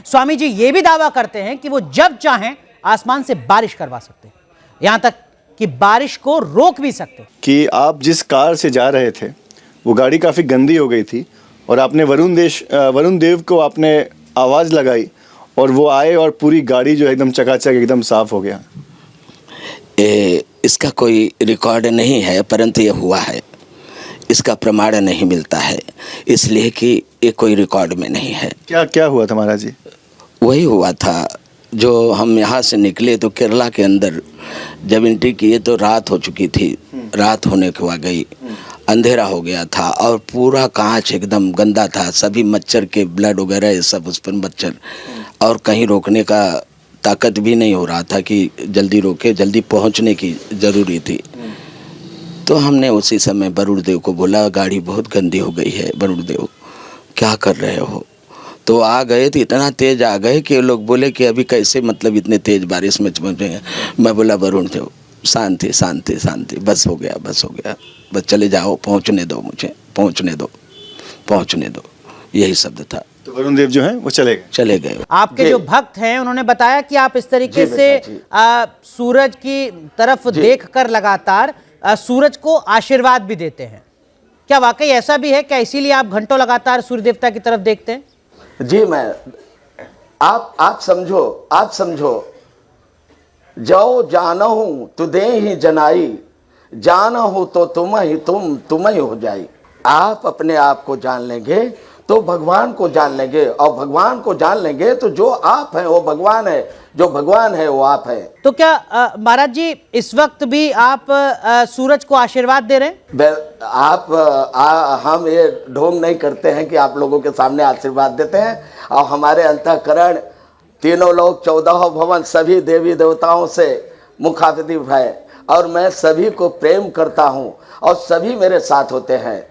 स्वामी जी ये भी दावा करते हैं कि वो जब चाहें आसमान से बारिश करवा सकते हैं, यहां तक कि बारिश को रोक भी सकते हैं। कि आप जिस कार से जा रहे थे वो गाड़ी काफ़ी गंदी हो गई थी और आपने वरुण देव को आपने आवाज़ लगाई और वो आए और पूरी गाड़ी जो एकदम चकाचक एकदम साफ हो गया। इसका कोई रिकॉर्ड नहीं है, परंतु ये हुआ है। इसका प्रमाण नहीं मिलता है, इसलिए कि ये कोई रिकॉर्ड में नहीं है। क्या क्या हुआ था महाराज जी? वही हुआ था जो हम यहाँ से निकले तो केरला के अंदर जब एंट्री किए तो रात हो चुकी थी। रात होने के बाद गई, अंधेरा हो गया था और पूरा कांच एकदम गंदा था, सभी मच्छर के ब्लड वगैरह ये सब उस पर मच्छर, और कहीं रोकने का ताकत भी नहीं हो रहा था कि जल्दी रोके, जल्दी पहुंचने की ज़रूरी थी। तो हमने उसी समय वरुण देव को बोला गाड़ी बहुत गंदी हो गई है, वरुण देव क्या कर रहे हो? तो आ गए तो इतना तेज़ आ गए कि लोग बोले कि अभी कैसे, मतलब इतने तेज़ बारिश में पहुँचे। मैं बोला वरुण देव शांति शांति शांति, बस हो गया बस हो गया, बस चले जाओ, पहुँचने दो मुझे, पहुँचने दो, यही शब्द था। तो वरुण देव जो हैं वो चले गए। आपके जो भक्त हैं उन्होंने बताया कि आप इस तरीके से सूरज की तरफ देखकर लगातार सूरज को आशीर्वाद भी देते हैं, क्या वाकई ऐसा भी है? क्या इसीलिए आप घंटों लगातार सूर्य देवता की तरफ देखते हैं? जी, मैं आप समझो जो जानहूं तु दे ही जनाई, जानहूं तो तुम ही हो जाई। आप अपने आप को जान लेंगे तो भगवान को जान लेंगे, और भगवान को जान लेंगे तो जो आप हैं वो भगवान है, जो भगवान है वो आप है। तो क्या महाराज जी इस वक्त भी आप सूरज को आशीर्वाद दे रहे हैं? हम ये ढोंग नहीं करते हैं कि आप लोगों के सामने आशीर्वाद देते हैं, और हमारे अंतःकरण तीनों लोग 14 भवन सभी देवी देवताओं से मुखातिब है, और मैं सभी को प्रेम करता हूँ और सभी मेरे साथ होते हैं,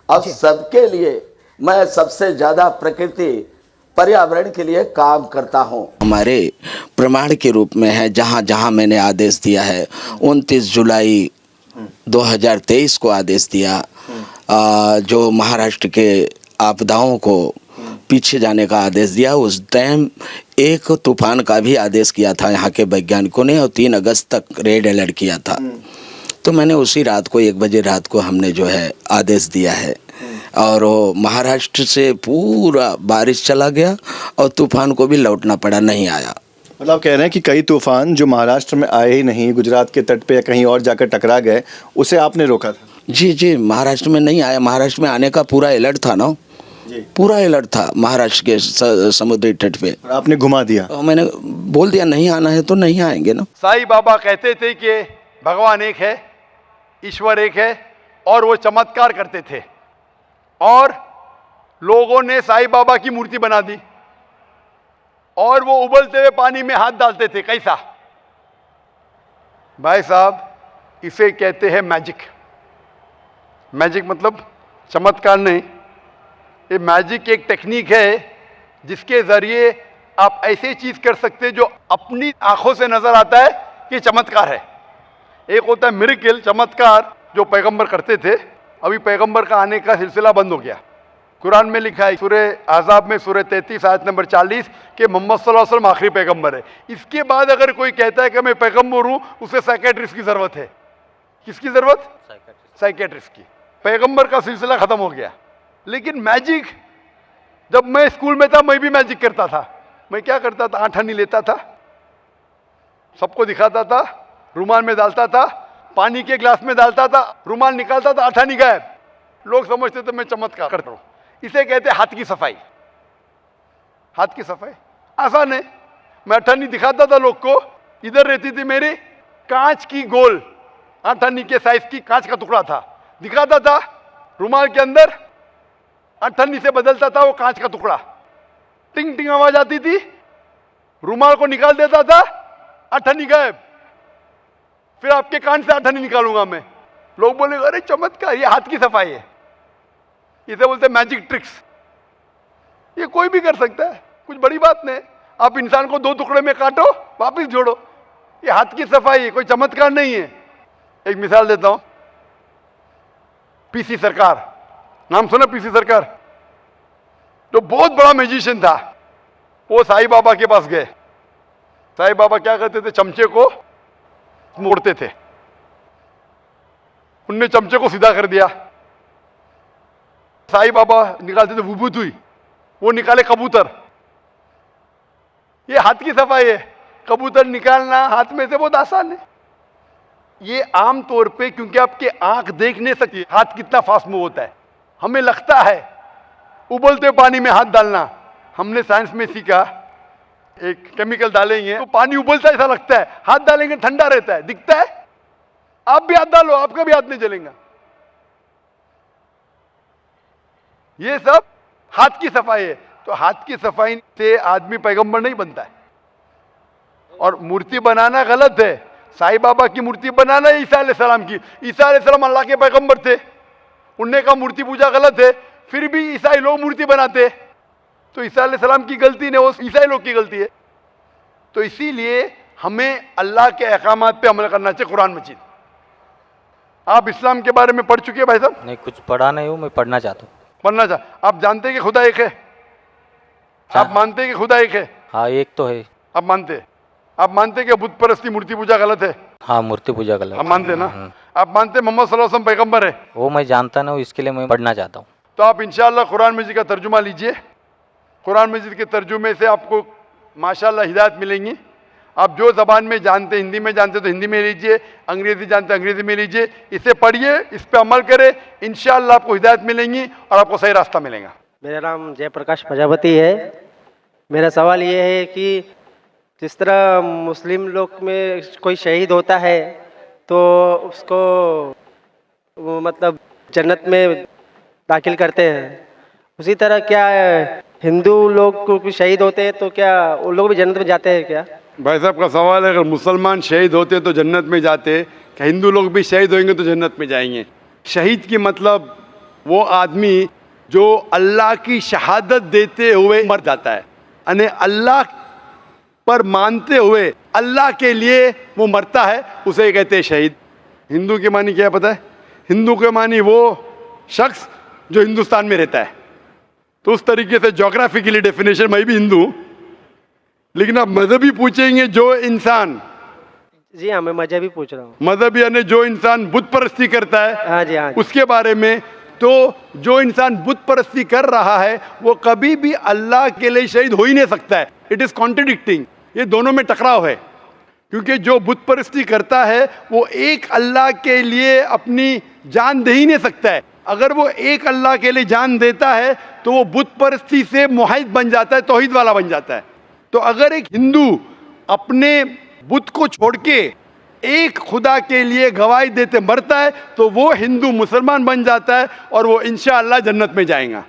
और सबके लिए मैं सबसे ज़्यादा प्रकृति पर्यावरण के लिए काम करता हूँ। हमारे प्रमाण के रूप में है, जहाँ जहाँ मैंने आदेश दिया है, 29 जुलाई 2023 को आदेश दिया, जो महाराष्ट्र के आपदाओं को पीछे जाने का आदेश दिया, उस टाइम एक तूफान का भी आदेश किया था यहाँ के वैज्ञानिकों ने, और 3 अगस्त तक रेड अलर्ट किया था। तो मैंने उसी रात को 1 बजे रात को हमने जो है आदेश दिया है, और वो महाराष्ट्र से पूरा बारिश चला गया और तूफान को भी लौटना पड़ा, नहीं आया। मतलब आप कह रहे हैं कि कई तूफान जो महाराष्ट्र में आए ही नहीं, गुजरात के तट पे या कहीं और जाकर टकरा गए, उसे आपने रोका था? जी, महाराष्ट्र में नहीं आया। महाराष्ट्र में आने का पूरा अलर्ट था ना, पूरा अलर्ट था महाराष्ट्र के समुद्री तट पे, और आपने घुमा दिया। तो मैंने बोल दिया नहीं आना है तो नहीं आएंगे ना। साईं बाबा कहते थे कि भगवान एक है, ईश्वर एक है, और वो चमत्कार करते थे, और लोगों ने साईं बाबा की मूर्ति बना दी, और वो उबलते हुए पानी में हाथ डालते थे। कैसा? भाई साहब, इसे कहते हैं मैजिक। मैजिक मतलब चमत्कार नहीं, ये मैजिक एक टेक्निक है जिसके जरिए आप ऐसी चीज कर सकते हैं जो अपनी आंखों से नजर आता है कि चमत्कार है। एक होता है मिरेकल, चमत्कार, जो पैगंबर करते थे। अभी पैगंबर का आने का सिलसिला बंद हो गया। कुरान में लिखा है सूरह अहज़ाब में सूरह 33 आयत नंबर 40 कि मोहम्मद सल्लल्लाहु अलैहि वसल्लम आखिरी पैगंबर है। इसके बाद अगर कोई कहता है कि मैं पैगंबर हूं, उसे साइकेट्रिस्ट की जरूरत है। किसकी जरूरत? साइकेट्रिस्ट की। पैगंबर का सिलसिला खत्म हो गया। लेकिन मैजिक, जब मैं स्कूल में था मैं भी मैजिक करता था। मैं क्या करता था? आठानी लेता था, सबको दिखाता था, रुमाल में डालता था, पानी के ग्लास में डालता था, रुमाल निकालता था, आठानी गायब। लोग समझते थे मैं चमत्कार करता हूं। इसे कहते हैं हाथ की सफाई। हाथ की सफाई आसान है। मैं आठानी दिखाता था लोग को, इधर रहती थी मेरी कांच की गोल आठानी के साइज की कांच का टुकड़ा था, दिखाता था, रुमाल के अंदर अठन्नी से बदलता था वो कांच का टुकड़ा, टिंग टिंग आवाज आती थी, रुमाल को निकाल देता था, अठन्नी गायब। फिर आपके कान से अठन्नी निकालूंगा मैं। लोग बोले अरे चमत्कार, ये हाथ की सफाई है, इसे बोलते मैजिक ट्रिक्स। ये कोई भी कर सकता है, कुछ बड़ी बात नहीं। आप इंसान को 2 टुकड़े में काटो, वापिस जोड़ो, ये हाथ की सफाई है, कोई चमत्कार नहीं है। एक मिसाल देता हूं, पीसी सरकार, नाम सुना? पीसी सरकार तो बहुत बड़ा मैजिशियन था। वो साईं बाबा के पास गए। साईं बाबा क्या करते थे, चमचे को मोड़ते थे। उनने चमचे को सीधा कर दिया। साईं बाबा निकालते थे विभूति हुई, वो निकाले कबूतर। ये हाथ की सफाई है। कबूतर निकालना हाथ में से बहुत आसान है। ये आम तौर पे, क्योंकि आपके आंख देख नहीं सकती हाथ कितना फास्ट मूव होता है, हमें लगता है उबलते पानी में हाथ डालना। हमने साइंस में सीखा, एक केमिकल डालेंगे तो पानी उबलता ऐसा लगता है, हाथ डालेंगे ठंडा रहता है, दिखता है। आप भी हाथ डालो, आपका भी हाथ नहीं जलेगा। ये सब हाथ की सफाई है। तो हाथ की सफाई से आदमी पैगंबर नहीं बनता है। और मूर्ति बनाना गलत है। साईं बाबा की मूर्ति बनाना है ईसा अलैहिस्सलाम की। ईसा अलैहिस्सलाम अल्लाह के पैगंबर थे, उनने कहा मूर्ति पूजा गलत है, फिर भी ईसाई लोग मूर्ति बनाते। तो ईसा अलैहिस्सलाम की गलती नहीं, वो ईसाई लोग की गलती है। तो इसीलिए हमें अल्लाह के अहकामात पे अमल करना चाहिए। कुरान मजीद, आप इस्लाम के बारे में पढ़ चुके हैं भाई साहब? नहीं, कुछ पढ़ा नहीं हूँ, मैं पढ़ना चाहता हूँ। पढ़ना चाह। आप जानते हैं कि खुदा एक है? आप मानते हैं कि खुदा एक है? हाँ, एक तो है। आप मानते हैं? आप मानते हैं कि बुत परस्ती मूर्ति पूजा गलत है? हाँ, मूर्ति पूजा गलत। आप मानते हैं ना? आप मानते हैं मोहम्मद सल्लल्लाहु अलैहि वसल्लम पैगंबर है? वो मैं जानता ना हूँ, इसके लिए मैं पढ़ना चाहता हूँ। तो आप इंशाअल्लाह कुरान मजीद का तर्जुमा लीजिए। कुरान मजीद के तर्जुमे से आपको माशाअल्लाह हिदायत मिलेंगी। आप जो ज़बान में जानते, हिंदी में जानते तो हिंदी में लीजिए, अंग्रेज़ी जानते अंग्रेज़ी में लीजिए। इसे पढ़िए, इस पे अमल करें, इंशाअल्लाह आपको हिदायत मिलेंगी और आपको सही रास्ता मिलेगा। मेरा नाम जयप्रकाश प्रजापति है। मेरा सवाल ये है कि जिस तरह मुस्लिम लोग में कोई शहीद होता है तो उसको वो मतलब जन्नत में दाखिल करते हैं, उसी तरह क्या हिंदू लोग को भी शहीद होते हैं तो क्या वो लोग भी जन्नत में जाते हैं क्या? भाई साहब का सवाल है, अगर मुसलमान शहीद होते तो जन्नत में जाते, क्या हिंदू लोग भी शहीद होंगे तो जन्नत में जाएंगे? शहीद की मतलब वो आदमी जो अल्लाह की शहादत देते हुए मर जाता है, यानी अल्लाह पर मानते हुए अल्लाह के लिए वो मरता है, उसे कहते हैं शहीद। हिंदू के मानी क्या पता है? हिंदू के मानी वो शख्स जो हिंदुस्तान में रहता है। तो उस तरीके से ज्योग्राफिकली डेफिनेशन, मैं भी हिंदू हूँ, लेकिन आप मजहबी पूछेंगे जो इंसान, जी हाँ, मैं मजहबी पूछ रहा हूँ। मजहब यानी जो इंसान बुत परस्ती करता है, हाँ जी, हाँ जी। उसके बारे में। तो जो इंसान बुत परस्ती कर रहा है वो कभी भी अल्लाह के लिए शहीद हो ही नहीं सकता है। इट इज कॉन्ट्रडिक्टिंग, ये दोनों में टकराव है। क्योंकि जो बुत परस्ती करता है वो एक अल्लाह के लिए अपनी जान दे ही नहीं सकता है। अगर वो एक अल्लाह के लिए जान देता है तो वो बुत परस्ती से मुआहिद बन जाता है, तौहीद वाला बन जाता है। तो अगर एक हिंदू अपने बुत को छोड़ के एक खुदा के लिए गवाही देते मरता है तो वो हिंदू मुसलमान बन जाता है और वो इंशाअल्लाह जन्नत में जाएगा।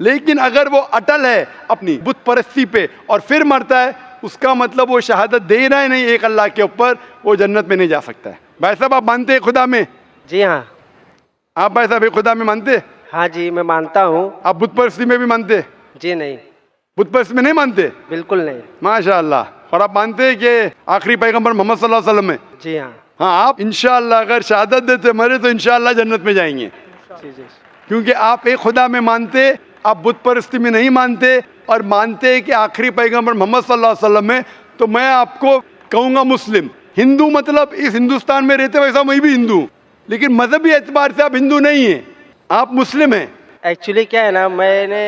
लेकिन अगर वो अटल है अपनी बुत परस्ती पे और फिर मरता है, उसका मतलब वो शहादत दे रहा है नहीं एक अल्लाह के ऊपर, वो जन्नत में नहीं जा सकता है। भाई साहब, आप मानते हैं खुदा में? जी हाँ। आप भाई साहब एक खुदा में मानते हैं? हाँ जी, मैं मानता हूँ। आप बुत परस्ती में भी मानते हैं? जी नहीं, बुत परस्ती में नहीं मानते? बिल्कुल नहीं। माशाअल्लाह। और आप मानते हैं कि आखिरी पैगंबर मोहम्मद सल्लल्लाहु अलैहि वसल्लम है? जी हाँ। हाँ, आप इंशाअल्लाह अगर शहादत देते मरे तो इंशाअल्लाह जन्नत में जाएंगे। जी जी। क्योंकि आप एक खुदा में मानते, आप बुत परस्ती में नहीं मानते और मानते हैं कि आखिरी पैगंबर मोहम्मद सल्लल्लाहु अलैहि वसल्लम है। तो मैं आपको कहूँगा मुस्लिम। हिंदू मतलब इस हिंदुस्तान में रहते वैसा मैं भी हिंदू हूँ, लेकिन मजहबी एतबार से आप हिंदू नहीं हैं, आप मुस्लिम हैं। एक्चुअली क्या है ना, मैंने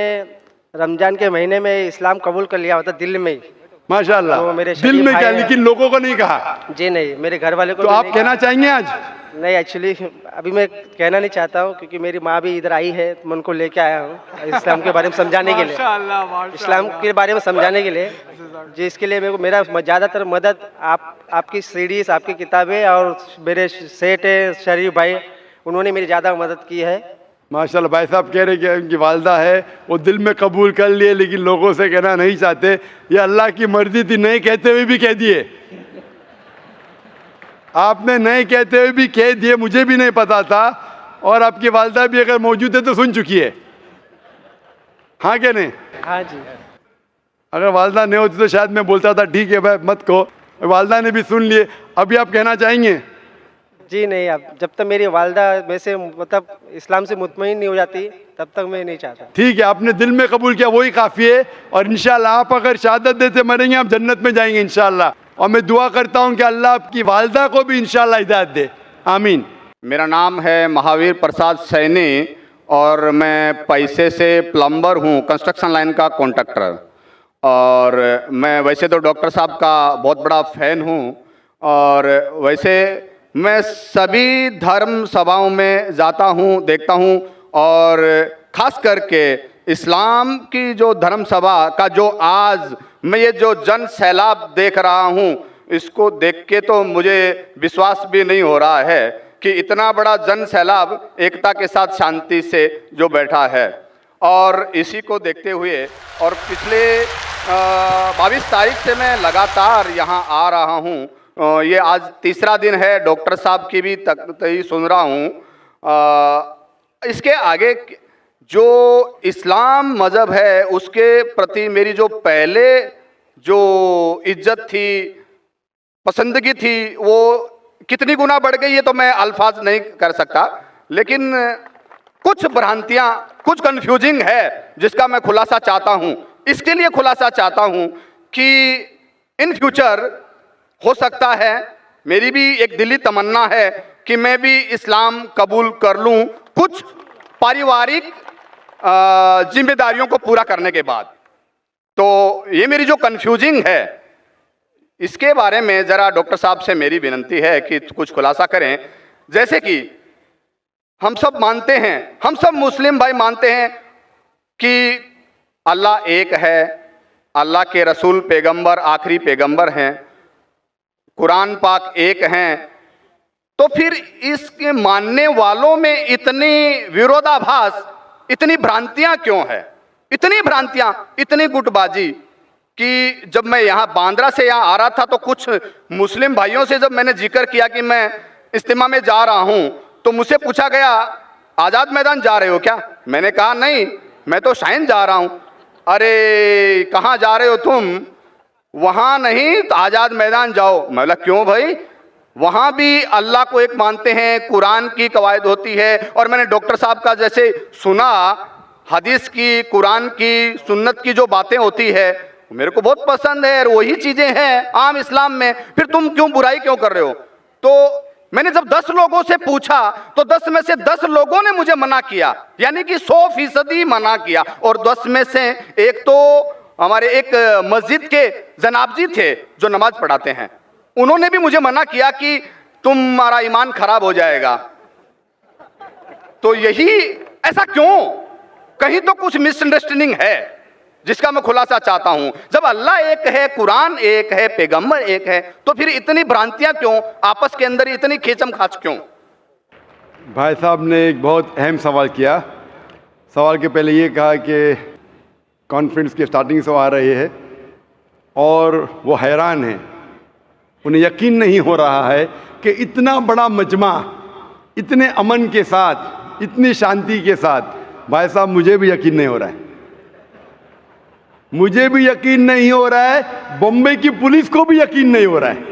रमजान के महीने में इस्लाम कबूल कर लिया होता दिल में ही। माशाअल्लाह। तो मेरे दिल शरीफ में भाई क्या, हैं। लेकिन लोगों को नहीं कहा? जी नहीं, मेरे घर वाले को तो भी आप नहीं कहना चाहेंगे आज? कहा। नहीं, एक्चुअली अभी मैं कहना नहीं चाहता हूँ क्योंकि मेरी माँ भी इधर आई है, मैं उनको लेके आया हूँ इस्लाम के बारे में समझाने के लिए, इस्लाम के बारे में समझाने के लिए। जिसके लिए मेरे को मेरा ज़्यादातर मदद आपकी सीडीज, आपकी किताबें और मेरे सेठ है शरीफ भाई, उन्होंने मेरी ज़्यादा मदद की है। माशाल्लाह। भाई साहब कह रहे कि उनकी वालदा है, वो दिल में कबूल कर लिए लेकिन लोगों से कहना नहीं चाहते। ये अल्लाह की मर्जी थी, नहीं कहते हुए भी कह दिए। आपने नहीं कहते हुए भी कह दिए, मुझे भी नहीं पता था। और आपकी वालदा भी अगर मौजूद है तो सुन चुकी है, हाँ क्या नहीं? हाँ जी। अगर वालदा नहीं होती तो शायद मैं बोलता था ठीक है भाई मत कहो। वालदा ने भी सुन लिए। अभी आप कहना चाहेंगे? जी नहीं, अब जब तक मेरी वालदा में से मतलब इस्लाम से मुतमईन नहीं हो जाती तब तक मैं नहीं चाहता। ठीक है, आपने दिल में कबूल किया, वही काफ़ी है। और इंशाल्लाह आप अगर शहादत देते मरेंगे, आप जन्नत में जाएंगे इंशाल्लाह। और मैं दुआ करता हूं कि अल्लाह आपकी वालदा को भी इंशाल्लाह हिदायत दे, आमीन। मेरा नाम है महावीर प्रसाद सैनी और मैं पैसे से प्लम्बर हूँ, कंस्ट्रक्शन लाइन का कॉन्ट्रैक्टर। और मैं वैसे तो डॉक्टर साहब का बहुत बड़ा फ़ैन हूँ और वैसे मैं सभी धर्म सभाओं में जाता हूँ, देखता हूँ और ख़ास करके इस्लाम की जो धर्म सभा का जो आज मैं ये जो जन सैलाब देख रहा हूँ, इसको देख के तो मुझे विश्वास भी नहीं हो रहा है कि इतना बड़ा जन सैलाब एकता के साथ शांति से जो बैठा है। और इसी को देखते हुए और पिछले 22 तारीख से मैं लगातार यहाँ आ रहा हूँ। ये आज तीसरा दिन है, डॉक्टर साहब की भी तकरीर सुन रहा हूँ। इसके आगे जो इस्लाम मज़हब है उसके प्रति मेरी जो पहले जो इज्जत थी, पसंदगी थी, वो कितनी गुना बढ़ गई ये तो मैं अल्फाज नहीं कर सकता। लेकिन कुछ भ्रांतियाँ, कुछ कन्फ्यूजिंग है जिसका मैं खुलासा चाहता हूँ। इसके लिए खुलासा चाहता हूँ कि इन फ्यूचर हो सकता है, मेरी भी एक दिली तमन्ना है कि मैं भी इस्लाम कबूल कर लूँ कुछ पारिवारिक जिम्मेदारियों को पूरा करने के बाद। तो ये मेरी जो कन्फ्यूजिंग है, इसके बारे में ज़रा डॉक्टर साहब से मेरी विनती है कि कुछ खुलासा करें। जैसे कि हम सब मानते हैं, हम सब मुस्लिम भाई मानते हैं कि अल्लाह एक है, अल्लाह के रसूल पैगंबर आखिरी पैगंबर हैं, कुरान पाक एक हैं। तो फिर इसके मानने वालों में इतनी विरोधाभास, इतनी भ्रांतियां क्यों है? इतनी भ्रांतियां, इतनी गुटबाजी कि जब मैं यहाँ बांद्रा से यहाँ आ रहा था तो कुछ मुस्लिम भाइयों से जब मैंने जिक्र किया कि मैं इज्तिमा में जा रहा हूँ तो मुझसे पूछा गया, आज़ाद मैदान जा रहे हो क्या? मैंने कहा नहीं, मैं तो शाइन जा रहा हूँ। अरे कहाँ जा रहे हो तुम? वहाँ नहीं तो आज़ाद मैदान जाओ। मैं बोला क्यों भाई? वहाँ भी अल्लाह को एक मानते हैं, कुरान की कवायद होती है। और मैंने डॉक्टर साहब का जैसे सुना, हदीस की, कुरान की, सुन्नत की जो बातें होती है मेरे को बहुत पसंद है और वही चीज़ें हैं आम इस्लाम में। फिर तुम क्यों बुराई क्यों कर रहे हो? तो मैंने जब 10 लोगों से पूछा तो 10 में से 10 लोगों ने मुझे मना किया, यानी कि 100% मना किया। और 10 में से एक तो हमारे एक मस्जिद के जनाब जी थे जो नमाज पढ़ाते हैं, उन्होंने भी मुझे मना किया कि तुम्हारा ईमान खराब हो जाएगा। तो यही ऐसा क्यों? कहीं तो कुछ मिसअंडरस्टैंडिंग है जिसका मैं खुलासा चाहता हूं। जब अल्लाह एक है, कुरान एक है, पैगंबर एक है, तो फिर इतनी भ्रांतियां क्यों? आपस के अंदर इतनी खींचम खाच क्यों? भाई साहब ने एक बहुत अहम सवाल किया। सवाल के पहले ये कहा कि कॉन्फ्रेंस की स्टार्टिंग से आ रहे हैं और वो हैरान हैं, उन्हें यकीन नहीं हो रहा है कि इतना बड़ा मजमा, इतने अमन के साथ, इतनी शांति के साथ। भाई साहब मुझे भी यकीन नहीं हो रहा है, मुझे भी यकीन नहीं हो रहा है, बॉम्बे की पुलिस को भी यकीन नहीं हो रहा है।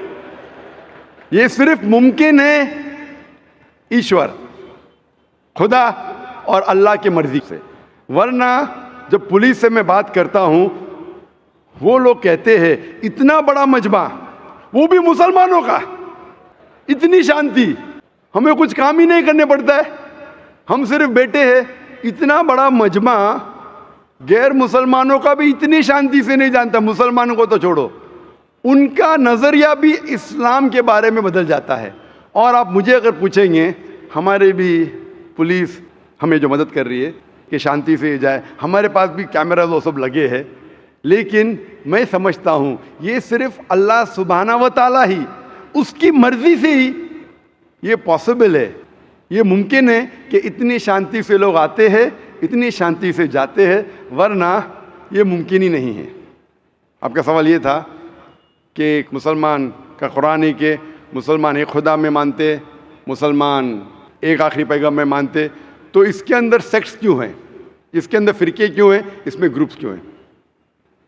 ये सिर्फ मुमकिन है ईश्वर, खुदा और अल्लाह की मर्जी से। वरना जब पुलिस से मैं बात करता हूं, वो लोग कहते हैं इतना बड़ा मजमा, वो भी मुसलमानों का, इतनी शांति, हमें कुछ काम ही नहीं करने पड़ता है, हम सिर्फ बैठे हैं। इतना बड़ा मजमा गैर मुसलमानों का भी इतनी शांति से नहीं जानता, मुसलमानों को तो छोड़ो, उनका नज़रिया भी इस्लाम के बारे में बदल जाता है। और आप मुझे अगर पूछेंगे, हमारे भी पुलिस हमें जो मदद कर रही है कि शांति से जाए, हमारे पास भी कैमरा वो सब लगे हैं, लेकिन मैं समझता हूँ ये सिर्फ अल्लाह सुब्हाना व तआला ही, उसकी मर्ज़ी से ही ये पॉसिबल है, ये मुमकिन है कि इतनी शांति से लोग आते हैं, इतनी शांति से जाते हैं, वरना ये मुमकिन ही नहीं है। आपका सवाल ये था कि एक मुसलमान का कुरान है कि मुसलमान एक खुदा में मानते, मुसलमान एक आखिरी पैगाम में मानते, तो इसके अंदर सेक्ट्स क्यों हैं, इसके अंदर फ़िरके क्यों हैं, इसमें ग्रुप्स क्यों हैं?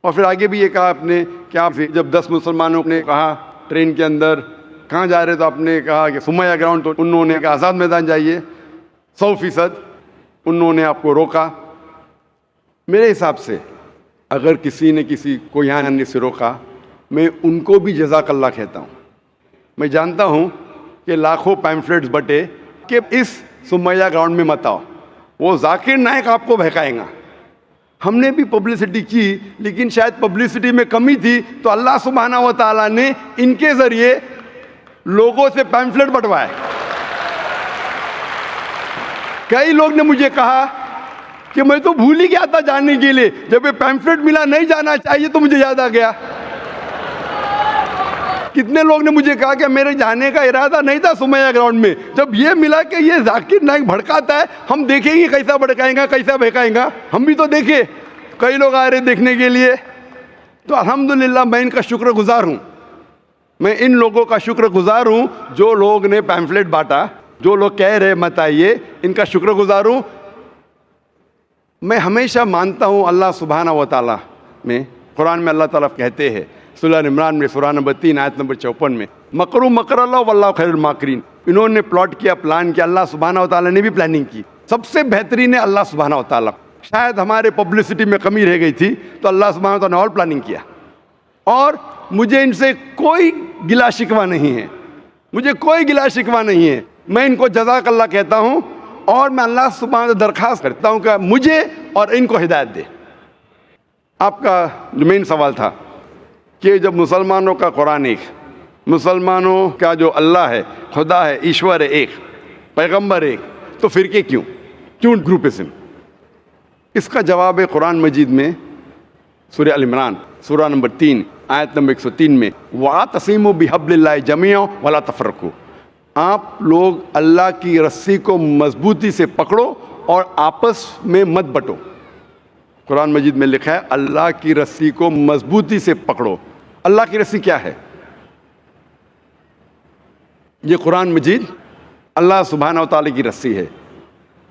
और फिर आगे भी ये कहा आपने कि आप जब 10 मुसलमानों ने कहा ट्रेन के अंदर कहाँ जा रहे तो आपने कहा कि सुमैया ग्राउंड, तो उन्होंने कहा आज़ाद मैदान जाइए। 100% उन्होंने आपको रोका। मेरे हिसाब से अगर किसी ने किसी को यहाँ आने से रोका, मैं उनको भी जज़ाकल्लाह कहता हूँ। मैं जानता हूँ कि लाखों पैम्फलेट्स बटे कि इस सुमैया ग्राउंड में मत आओ, वो जाकिर नायक आपको बहकाएगा। हमने भी पब्लिसिटी की, लेकिन शायद पब्लिसिटी में कमी थी, तो अल्लाह सुब्हानहू व तआला ने इनके ज़रिए लोगों से पैम्फलेट बंटवाए। कई लोग ने मुझे कहा कि मैं तो भूल ही गया था जाने के लिए, जब ये पैम्फलेट मिला नहीं जाना चाहिए तो मुझे याद आ गया। कितने लोग ने मुझे कहा कि मेरे जाने का इरादा नहीं था सुमैया ग्राउंड में, जब ये मिला कि ये जाकिर नाइक भड़काता है, हम देखेंगे कैसा भड़काएगा, कैसा बहकाएगा। हम भी तो देखे, कई लोग आ रहे देखने के लिए। तो अल्हम्दुलिल्लाह मैं इनका शुक्रगुजार हूँ। मैं इन लोगों का शुक्रगुजार हूँ जो लोग ने पैम्फलेट बांटा, जो लोग कह रहे मत आइए, इनका शुक्रगुजार हूँ। मैं हमेशा मानता हूँ अल्लाह सुब्हानहू व तआला में, कुरान में अल्लाह ताला कहते हैं सूरह इमरान में सूरह नंबर 3 आयत नंबर 54 में, मकरू मकर अल्लाह वल्लाहु खैरुल माकिरीन। इन्होंने प्लॉट किया, प्लान किया, अल्लाह सुब्हानहू व तआला ने भी प्लानिंग की। सबसे बेहतरीन है अल्लाह सुब्हानहू व तआला। शायद हमारे पब्लिसिटी में कमी रह गई थी, तो अल्लाह सुब्हानहू व तआला ने और प्लानिंग किया। और मुझे इनसे कोई गिला शिकवा नहीं है, मुझे कोई गिला शिकवा नहीं है। मैं इनको जज़ाकल्लाह कहता हूँ और मैं अल्लाह सुब्हानहू दरख्वास्त करता हूँ कि मुझे और इनको हिदायत दे। आपका जो मेन सवाल था कि जब मुसलमानों का कुरान एक, मुसलमानों का जो अल्लाह है, खुदा है, ईश्वर है एक, पैगंबर एक, तो फिरके क्यों ग्रुपिज्म? इसका जवाब है कुरान मजीद में सूरह अल इमरान सूरह नंबर 3 आयत नंबर 103 में, वातसिमू बिहब्लिल्लाहि जमीअन वला तफरकू। आप लोग अल्लाह की रस्सी को मजबूती से पकड़ो और आपस में मत बटो। कुरान मजीद में लिखा है अल्लाह की रस्सी को मजबूती से पकड़ो। अल्लाह की रस्सी क्या है? ये कुरान मजीद अल्लाह सुब्हानहू व तआला की रस्सी है।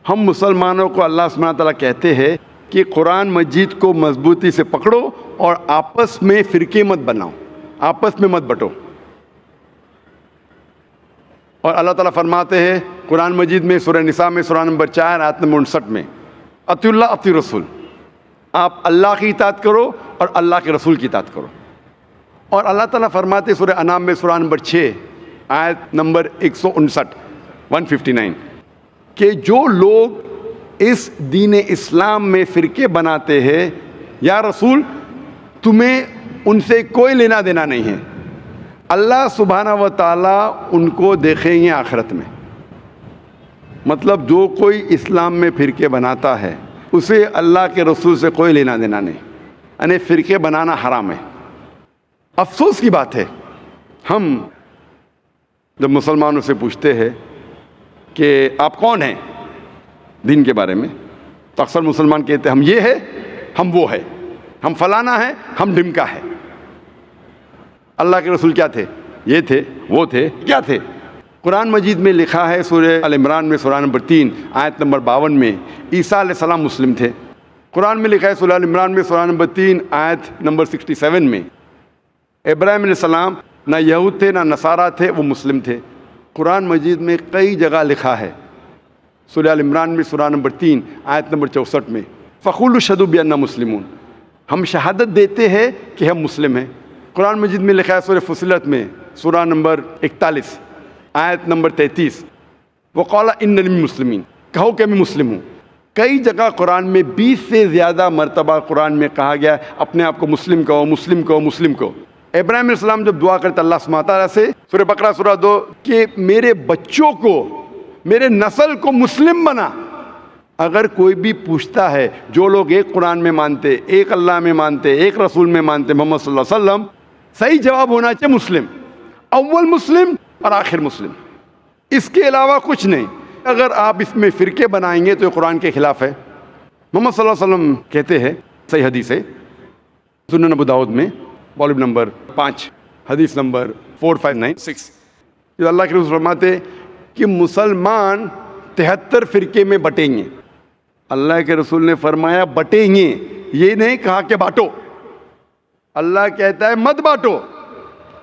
हम मुसलमानों को अल्लाह सुब्हानहू व तआला कहते हैं कि कुरान मजीद को मजबूती से पकड़ो और आपस में फिरके मत बनाओ, आपस में मत बटो। और अल्लाह ताला फरमाते हैं कुरान मजीद में सूरह निसा में सूरह नंबर 4 आयत नंबर 59 में, अतिउल्लाह अति रसूल, आप अल्लाह की इताअत करो और अल्लाह के रसूल की इताअत करो। और अल्लाह ताला फरमाते सूरह अनाम में सूरह नंबर 6 आयत नंबर 159 कि जो लोग इस दीन इस्लाम में फ़िरके बनाते हैं, या रसूल तुम्हें उनसे कोई लेना देना नहीं है, अल्लाह सुब्हानहू व तआला उनको देखेंगे आखिरत में। मतलब जो कोई इस्लाम में फ़िरके बनाता है उसे अल्लाह के रसूल से कोई लेना देना नहीं, यानी फ़िरके बनाना हराम है। अफसोस की बात है, हम जब मुसलमानों से पूछते हैं कि आप कौन हैं दीन के बारे में, तो अक्सर मुसलमान कहते हैं हम ये है, हम वो है, हम फलाना है, हम ढिमका है। अल्लाह के रसूल क्या थे? ये थे, वो थे, क्या थे? कुरान मजीद में लिखा है सूरह अल इमरान में सूरह नंबर 3 आयत नंबर 52 में, ईसा अलैहिस्सलाम मुस्लिम थे। कुरान में लिखा है सूरह अल इमरान में सूरह नंबर 3 आयत नंबर 67 में, इब्राहिम अलैहिस्सलाम ना यहूद थे ना नसारा थे, वो मुस्लिम थे। कुरान मजीद में कई जगह लिखा है, सूरह अल इमरान में सूरह नंबर 3 आयत नंबर 64 में, फ़क़ूलू शहदू बिअन्ना मुस्लिमून, हम शहादत देते हैं कि हम मुस्लिम हैं। कुरान मजीद में लिखा है सूरह फुसिलत में सूरह नंबर 41 आयत नंबर 33, वक़ाला इन्ननी मुस्लिमीन, कहो कि मैं मुस्लिम हूँ। कई जगह कुरान में 20 से ज़्यादा मरतबा कुरान में कहा गया अपने आप को मुस्लिम कहो, मुस्लिम कहो, मुस्लिम कहो। इब्राहिम अलैहिस्सलाम जब दुआ करते अल्लाह सुब्हानहू व तआला से, सूरह बकरा सूरह 2 कि मेरे बच्चों को, मेरे नस्ल को मुस्लिम बना। अगर कोई भी पूछता है, जो लोग एक कुरान में मानते, एक अल्लाह में मानते, एक रसूल में मानते, मोहम्मद सल्लल्लाहु अलैहि वसल्लम, सही जवाब होना चाहिए मुस्लिम, अव्वल मुस्लिम और आखिर मुस्लिम, इसके अलावा कुछ नहीं। अगर आप इसमें फ़िरके बनाएंगे तो ये कुरान के ख़िलाफ़ है। मोहम्मद सल्लल्लाहु अलैहि वसल्लम कहते हैं, सही हदीस है सुनन अबू दाऊद में वॉल्यूम नंबर 5 हदीस नंबर 4596, जो अल्लाह के रसूल फरमाते कि मुसलमान 73 फ़िरके में बटेंगे। अल्लाह के रसूल ने फरमाया बटेंगे, ये नहीं कहा कि बांटो। अल्लाह कहता है मत बांटो।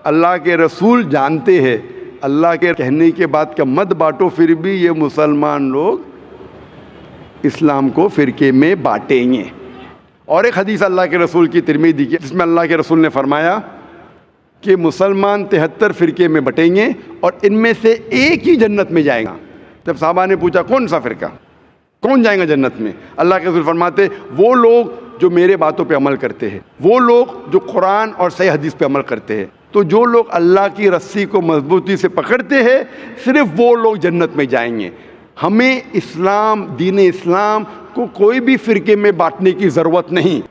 अल्लाह के रसूल जानते हैं अल्लाह के कहने के बाद का मत बांटो, फिर भी ये मुसलमान लोग इस्लाम को फ़िरके में बांटेंगे। और एक हदीस अल्लाह के रसूल की तिरमिज़ी की, जिसमें अल्लाह के रसूल ने फरमाया कि मुसलमान 73 फ़िरके में बटेंगे और इनमें से एक ही जन्नत में जाएगा। जब साहबा ने पूछा कौन सा फ़िरका, कौन जाएगा जन्नत में, अल्लाह के रसूल फरमाते वो लोग जो मेरे बातों पे अमल करते हैं, वो लोग जो कुरान और सही हदीस पे अमल करते हैं। तो जो लोग अल्लाह की रस्सी को मजबूती से पकड़ते हैं, सिर्फ वो लोग जन्नत में जाएंगे। हमें इस्लाम, दीन इस्लाम को कोई भी फ़िरके में बांटने की ज़रूरत नहीं।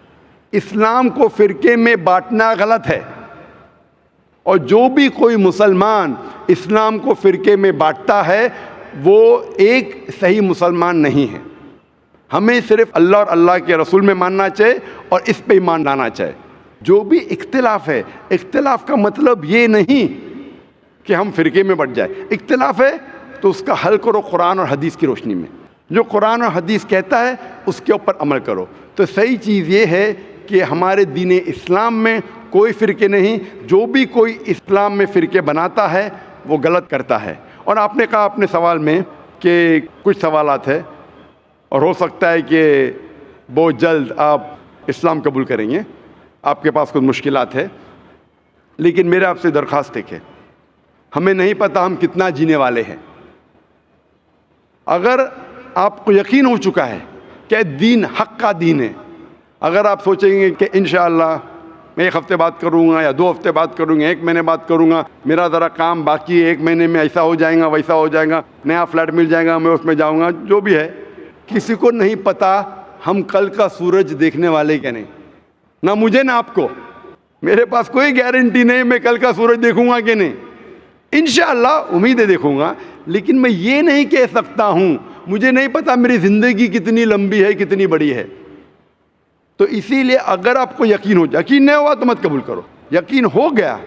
इस्लाम को फ़िरके में बांटना गलत है, और जो भी कोई मुसलमान इस्लाम को फ़िरके में बांटता है वो एक सही मुसलमान नहीं है। हमें सिर्फ अल्लाह और अल्लाह के रसूल में मानना चाहिए और इस पे ईमान लाना चाहिए। जो भी इख्तिलाफ है, इख्तिलाफ का मतलब ये नहीं कि हम फ़िरके में बट जाए। इख्तिलाफ है तो उसका हल करो कुरान और हदीस की रोशनी में। जो कुरान और हदीस कहता है उसके ऊपर अमल करो। तो सही चीज़ ये है कि हमारे दीन इस्लाम में कोई फ़िरके नहीं। जो भी कोई इस्लाम में फ़िरके बनाता है वो गलत करता है। और आपने कहा अपने सवाल में कि कुछ सवालात है और हो सकता है कि बहुत जल्द आप इस्लाम कबूल करेंगे, आपके पास कुछ मुश्किलात है, लेकिन मेरे आपसे दरख्वास्त है, हमें नहीं पता हम कितना जीने वाले हैं। अगर आपको यकीन हो चुका है कि दीन हक़ का दीन है, अगर आप सोचेंगे कि इंशाअल्लाह मैं 1 हफ़्ते बाद करूँगा या 2 हफ़्ते बाद करूँगा, 1 महीने बाद करूँगा, मेरा ज़रा काम बाकी है, 1 महीने में ऐसा हो जाएगा, वैसा हो जाएगा, नया फ्लैट मिल जाएगा, मैं उसमें जाऊँगा, जो भी है, किसी को नहीं पता हम कल का सूरज देखने वाले क्या नहीं। ना मुझे ना आपको, मेरे पास कोई गारंटी नहीं मैं कल का सूरज देखूँगा कि नहीं। इंशाअल्लाह उम्मीद है देखूँगा, लेकिन मैं ये नहीं कह सकता हूँ, मुझे नहीं पता मेरी ज़िंदगी कितनी लंबी है, कितनी बड़ी है। तो इसीलिए अगर आपको यकीन हो, यकीन नहीं हुआ तो मत कबूल करो, यकीन हो गया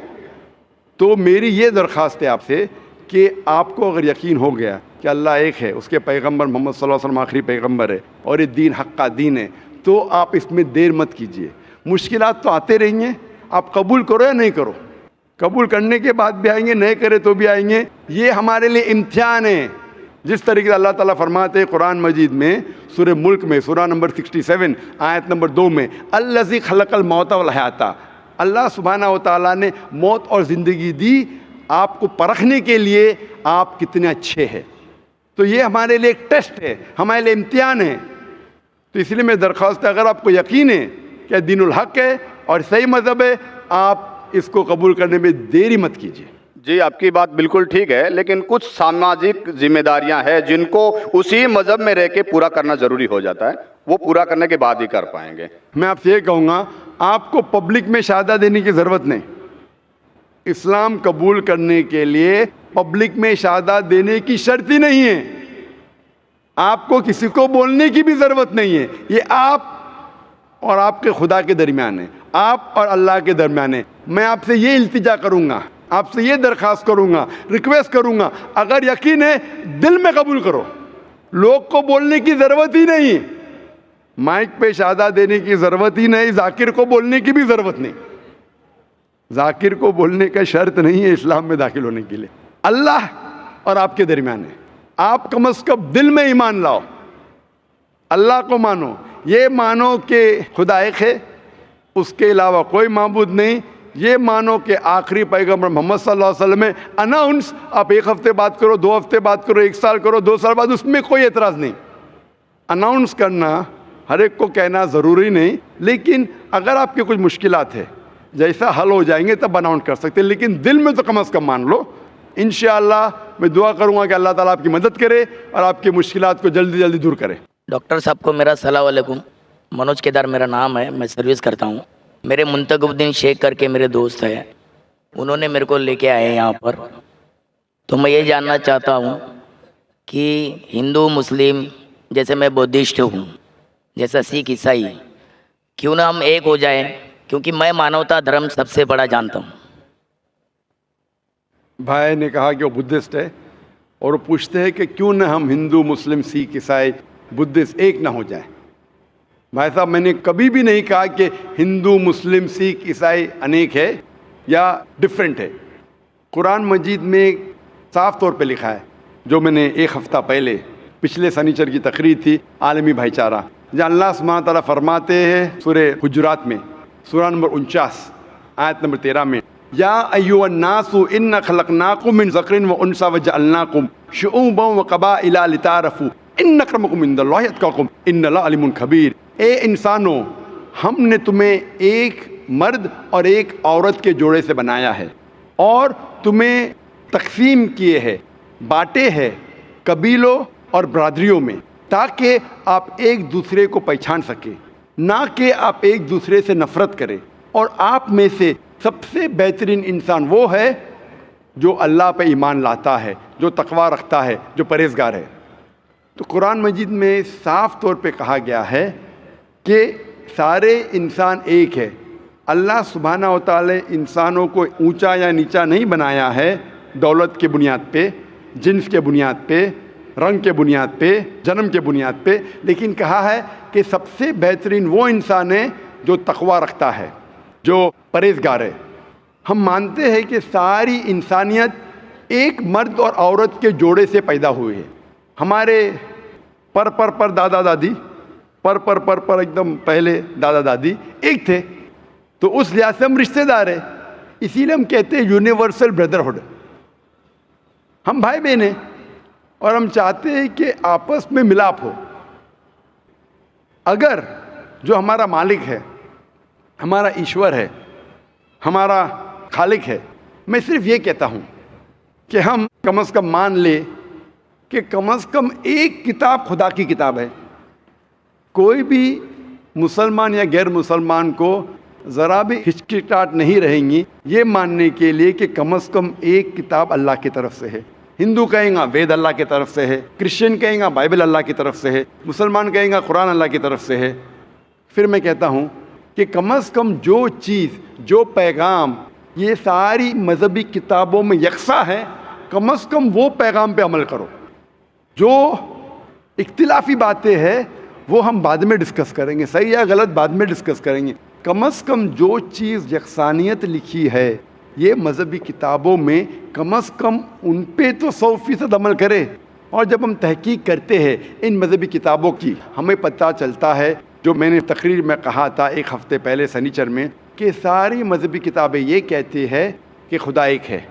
तो मेरी ये दरख्वास्त है आपसे कि आपको अगर यकीन हो गया कि अल्लाह एक है, उसके पैगंबर मोहम्मद सल्लल्लाहु अलैहि वसल्लम आखिरी पैगंबर है और ये दीन हक़ का दीन है, तो आप इसमें देर मत कीजिए। मुश्किलात तो आते रहेंगे, आप कबूल करो या नहीं करो, कबूल करने के बाद भी आएंगे, नहीं करे तो भी आएंगे। ये हमारे लिए इम्तिहान है। जिस तरीके से अल्लाह ताला फरमाते हैं कुरान मजीद में सूरह मुल्क में सूरा नंबर 67 आयत नंबर 2 में, अल्लज़ी खलक़ल मौत वल हयाता, अल्लाह सुब्हानहू व तआला ने मौत और ज़िंदगी दी आपको परखने के लिए आप कितने अच्छे हैं। तो ये हमारे लिए एक टेस्ट है, हमारे लिए इम्तिहान है। तो इसलिए मेरी दरख्वास्त है, अगर आपको यकीन है कि दीनुल हक़ है और सही मज़हब है, आप इसको कबूल करने में देरी मत कीजिए। जी, आपकी बात बिल्कुल ठीक है, लेकिन कुछ सामाजिक जिम्मेदारियां हैं जिनको उसी मजहब में रह के पूरा करना जरूरी हो जाता है, वो पूरा करने के बाद ही कर पाएंगे। मैं आपसे ये कहूँगा, आपको पब्लिक में शहादा देने की ज़रूरत नहीं। इस्लाम कबूल करने के लिए पब्लिक में शहादा देने की शर्त ही नहीं है, आपको किसी को बोलने की भी ज़रूरत नहीं है। ये आप और आपके खुदा के दरमियान है, आप और अल्लाह के दरमियान है। मैं आपसे ये इल्तिजा करूँगा, आपसे ये दरख्वास्त करूँगा, रिक्वेस्ट करूँगा, अगर यकीन है दिल में कबूल करो, लोग को बोलने की ज़रूरत ही नहीं, माइक पे शहादा देने की ज़रूरत ही नहीं, जाकिर को बोलने की भी ज़रूरत नहीं। जाकिर को बोलने का शर्त नहीं है इस्लाम में दाखिल होने के लिए, अल्लाह और आपके दरमियान है। आप कम अज़ कम दिल में ईमान लाओ, अल्लाह को मानो, ये मानो कि खुदा एक है, उसके अलावा कोई माबूद नहीं, ये मानो कि आखिरी पैगंबर मोहम्मद सल्लल्लाहु अलैहि वसल्लम में अनाउंस, आप 1 हफ़्ते बाद करो, 2 हफ़्ते बाद करो, 1 साल करो, 2 साल बाद, उसमें कोई एतराज़ नहीं। अनाउंस करना हर एक को कहना ज़रूरी नहीं, लेकिन अगर आपके कुछ मुश्किलात है, जैसा हल हो जाएंगे तब अनाउंस कर सकते हैं, लेकिन दिल में तो कम अज़ कम मान लो। इंशाअल्लाह मैं दुआ करूँगा कि अल्लाह ताला आपकी मदद करे और आपकी मुश्किलात को जल्दी जल्दी दूर करे। डॉक्टर साहब को मेरा सलाम वालेकुम। मनोज केदार मेरा नाम है, मैं सर्विस करता हूँ। मेरे मुंतखबुद्दीन शेख करके मेरे दोस्त हैं, उन्होंने मेरे को लेके आए यहाँ पर। तो मैं ये जानना चाहता हूँ कि हिंदू मुस्लिम, जैसे मैं बुद्धिस्ट हूँ, जैसा सिख ईसाई, क्यों ना हम एक हो जाए, क्योंकि मैं मानवता धर्म सबसे बड़ा जानता हूँ। भाई ने कहा कि वो बुद्धिस्ट है और वो पूछते हैं कि क्यों ना हम हिंदू मुस्लिम सिख ईसाई बुद्धिस्ट एक ना हो जाए। भाई साहब, मैंने कभी भी नहीं कहा कि हिंदू मुस्लिम सिख ईसाई अनेक है या डिफरेंट है। कुरान मजीद में साफ तौर पे लिखा है, जो मैंने एक हफ्ता पहले पिछले शनिचर की तकरीर थी आलमी भाईचारा, जहाँ अल्लाह सुब्हानहू तआला फरमाते हैं सूरह हुजुरात में, सूरा नंबर 49 आयत नंबर 13 में, या अय्युहन्नासु इन्ना खलकनाकुम मिन ज़करिन व उन्सा व जअलनाकुम शुऊबन व क़बाइला लितारफू इन्न अक्रमकुम इंदल्लाहि अत्क़ाकुम इन्नल्लाह अलीमुन खबीर। ए इंसानों, हमने तुम्हें एक मर्द और एक औरत के जोड़े से बनाया है और तुम्हें तकसीम किए हैं, बांटे हैं कबीलों और बरादरियों में, ताकि आप एक दूसरे को पहचान सके, ना कि आप एक दूसरे से नफ़रत करें। और आप में से सबसे बेहतरीन इंसान वो है जो अल्लाह पे ईमान लाता है, जो तकवा रखता है, जो परहेज़गार है। तो कुरान मजीद में साफ़ तौर पे कहा गया है कि सारे इंसान एक है। अल्लाह सुब्हानहू व तआला इंसानों को ऊंचा या नीचा नहीं बनाया है दौलत के बुनियाद पे, जिन्स के बुनियाद पे, रंग के बुनियाद पे, जन्म के बुनियाद पे, लेकिन कहा है कि सबसे बेहतरीन वो इंसान है जो तकवा रखता है, जो परहेज़गार है। हम मानते हैं कि सारी इंसानियत एक मर्द और औरत के जोड़े से पैदा हुई है। हमारे पर दादा दादी, पर एकदम पहले दादा दादी एक थे, तो उस लिहाज से हम रिश्तेदार हैं। इसीलिए हम कहते हैं यूनिवर्सल ब्रदरहुड, हम भाई बहन हैं और हम चाहते हैं कि आपस में मिलाप हो। अगर जो हमारा मालिक है, हमारा ईश्वर है, हमारा खालिक है, मैं सिर्फ ये कहता हूँ कि हम कम से कम मान ले कि कम से कम एक किताब खुदा की किताब है। कोई भी मुसलमान या गैर मुसलमान को ज़रा भी हिचकिचाहट नहीं रहेंगी ये मानने के लिए कि कम से कम एक किताब अल्लाह की तरफ से है। हिंदू कहेंगे वेद अल्लाह की तरफ से है, क्रिश्चियन कहेंगे बाइबल अल्लाह की तरफ से है, मुसलमान कहेंगे कुरान अल्लाह की तरफ से है। फिर मैं कहता हूँ कि कम से कम जो चीज़, जो पैगाम ये सारी मजहबी किताबों में यकसा है, कम से कम वो पैगाम पे अमल करो। जो इख्तिलाफी बातें हैं वो हम बाद में डिस्कस करेंगे, सही या गलत बाद में डिस्कस करेंगे। कम से कम जो चीज़ यकसानियत लिखी है ये मजहबी किताबों में, कम से कम उन पे तो 100% अमल करे। और जब हम तहकीक करते हैं इन मजहबी किताबों की, हमें पता चलता है, जो मैंने तकरीर में कहा था एक हफ्ते पहले सनीचर में, कि सारी मजहबी किताबें ये कहती है कि खुदा एक है,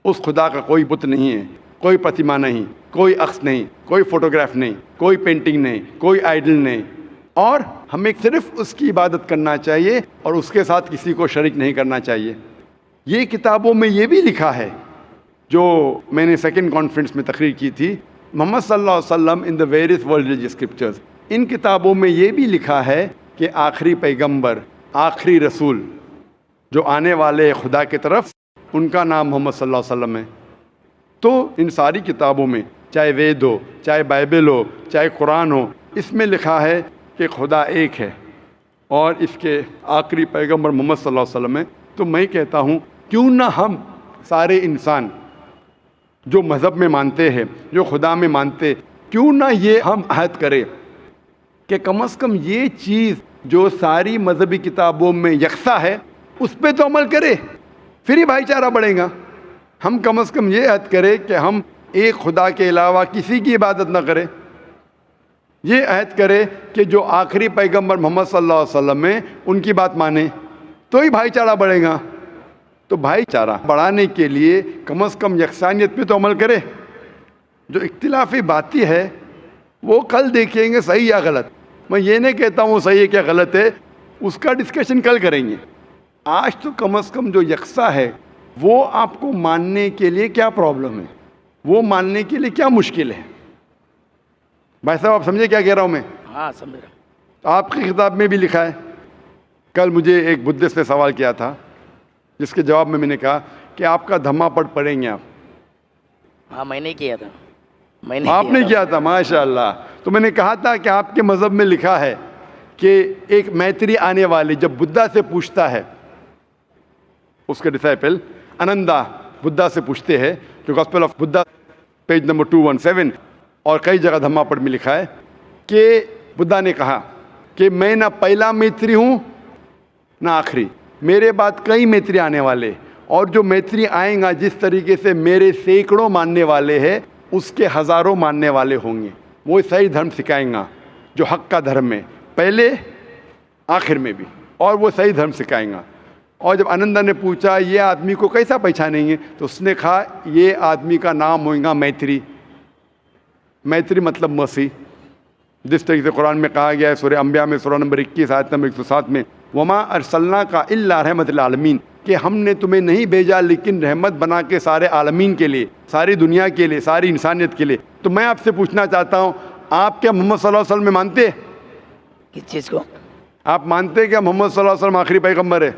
उस खुदा का कोई बुत नहीं है, कोई प्रतिमा नहीं, कोई अक्स नहीं, कोई फोटोग्राफ नहीं, कोई पेंटिंग नहीं, कोई आइडल नहीं, और हमें सिर्फ उसकी इबादत करना चाहिए और उसके साथ किसी को शरीक नहीं करना चाहिए। ये किताबों में ये भी लिखा है, जो मैंने सेकंड कॉन्फ्रेंस में तकरीर की थी, मोहम्मद सल्लल्लाहु अलैहि वसल्लम in the various world religious scriptures, इन किताबों में ये भी लिखा है कि आखिरी पैगंबर, आखिरी रसूल जो आने वाले खुदा की तरफ, उनका नाम मोहम्मद सल्लल्लाहु अलैहि वसल्लम है। तो इन सारी किताबों में, चाहे वेद हो, चाहे बाइबल हो, चाहे कुरान हो, इसमें लिखा है कि खुदा एक है और इसके आखिरी पैगंबर मोहम्मद सल्लल्लाहु अलैहि वसल्लम है। तो मैं कहता हूँ क्यों ना हम सारे इंसान जो मज़हब में मानते हैं, जो खुदा में मानते, क्यों ना ये हम अहद करें कि कम से कम ये चीज़ जो सारी मजहबी किताबों में यकसा है उस पर तो अमल करें, फिर ही भाईचारा बढ़ेगा। हम कम से कम ये अहद करें कि हम एक खुदा के अलावा किसी की इबादत ना करें। ये अहद करे कि जो आखिरी पैगंबर मोहम्मद सल्लल्लाहु अलैहि वसल्लम है उनकी बात माने, तो ही भाईचारा बढ़ेगा। तो भाईचारा बढ़ाने के लिए कम से कम यकसानियत पे तो अमल करे। जो इख्तिलाफी बातें है वो कल देखेंगे सही या गलत। मैं ये नहीं कहता हूँ सही है क्या गलत है, उसका डिस्कशन कल करेंगे। आज तो कम से कम जो यकसा है वो आपको मानने के लिए क्या प्रॉब्लम है, वो मानने के लिए क्या मुश्किल है। भाई साहब आप समझे क्या कह रहा हूँ मैं? हाँ समझ रहा। आपकी किताब में भी लिखा है। कल मुझे एक बुद्धिस्ट ने सवाल किया था जिसके जवाब में मैंने कहा कि आपका धम्मा पढ़ेंगे आप। हाँ मैंने किया था। आपने किया था, माशाअल्लाह। तो मैंने कहा था कि आपके मज़हब में लिखा है कि एक मैत्री आने वाले जब बुद्धा से पूछता है, उसके डिसाइपल अनंदा बुद्धा से पूछते हैं, जो gospel of Buddha page number 217 और कई जगह धम्मा पढ़ में लिखा है कि बुद्धा ने कहा कि मैं ना पहला मैत्री हूँ ना आखिरी, मेरे बाद कई मैत्री आने वाले और जो मैत्री आएगा, जिस तरीके से मेरे सैकड़ों मानने वाले हैं उसके हज़ारों मानने वाले होंगे। वो सही धर्म सिखाएगा जो हक का धर्म है, पहले आखिर में भी, और वो सही धर्म सिखाएगा। और जब आनंदा ने पूछा ये आदमी को कैसा पहचानेंगे, तो उसने कहा ये आदमी का नाम होगा मैत्री। मैत्री मतलब मसीह, जिस तरीके से कुरान में कहा गया है सूरह अंबिया में सूरह नंबर 21 आयत नंबर 107 में, वमा अरसलना का इल्ला रहमतुल आलमीन, कि हमने तुम्हें नहीं भेजा लेकिन रहमत बना के सारे आलमीन के लिए, सारी दुनिया के लिए, सारी इंसानियत के लिए। तो मैं आपसे पूछना चाहता हूँ, आप क्या मोहम्मद सल्लल्लाहु अलैहि वसल्लम में मानते हैं? किस चीज़ को? आप मानते हैं क्या मोहम्मद सल्लल्लाहु अलैहि वसल्लम आखिरी पैगंबर है?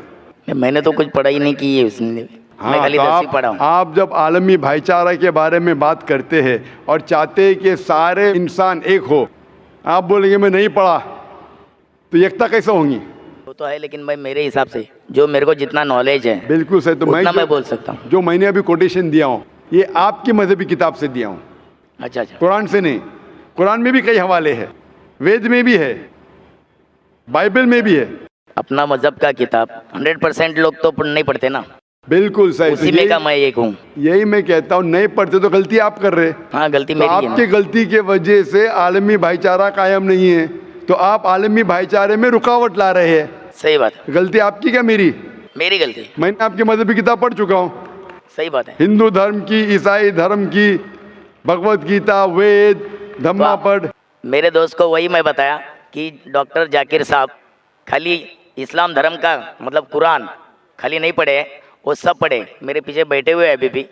मैंने तो कुछ पढ़ाई नहीं की है उसने, मैं खाली तो 10वीं पढ़ा हूँ। आप जब आलमी भाईचारा के बारे में बात करते हैं और चाहते हैं कि सारे इंसान एक हो, आप बोलेंगे मैं नहीं पढ़ा, तो एकता कैसे होंगी? वो तो है, लेकिन भाई मेरे हिसाब से जो मेरे को जितना नॉलेज है बिल्कुल सही। तो मैं बोल सकता हूँ। जो मैंने अभी कोटेशन दिया हूँ ये आपकी मजहबी किताब से दिया हूँ, अच्छा अच्छा, कुरान से नहीं। कुरान में भी कई हवाले हैं, वेद में भी है, बाइबल में भी है। अपना मजहब का किताब 100% लोग तो नहीं पढ़ते ना। बिल्कुल सही। उसी में का मैं एक हूँ। यही मैं कहता हूँ, नहीं पढ़ते तो गलती आप कर रहे। हाँ, गलती तो मेरी है आपकी ना। गलती के वजह से आलमी भाईचारा कायम नहीं है, तो आप आलमी भाईचारे में रुकावट ला रहे हैं। सही बात है। गलती आपकी क्या मेरी? मेरी गलती। मैंने आपकी मजहबी किताब पढ़ चुका हूँ, सही बात है। हिंदू धर्म की, ईसाई धर्म की, भगवत गीता, वेद, धम्मा पढ़। मेरे दोस्त को वही मैं बताया कि डॉक्टर जाकिर साहब खाली इस्लाम धर्म का मतलब कुरान खाली नहीं पढ़े, वो सब पढ़े। मेरे पीछे बैठे हुए अभी भी,